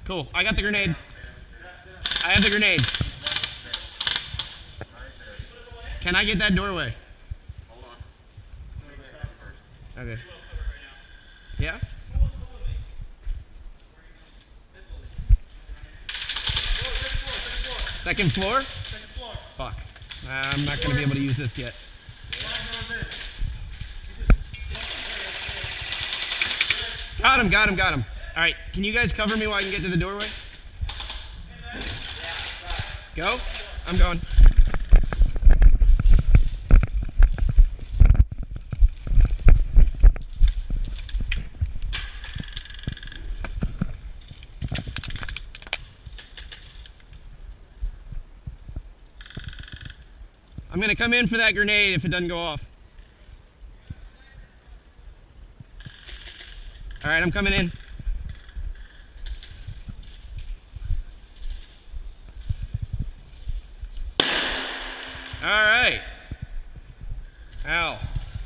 Cool. I got the grenade. I have the grenade. Can I get that doorway? Hold on. Okay. Yeah? Second floor? Fuck. I'm not going to be able to use this yet. Got him, got him, got him. All right, can you guys cover me while I can get to the doorway? Go? I'm going. I'm going to come in for that grenade if it doesn't go off. All right, I'm coming in. All right. Ow.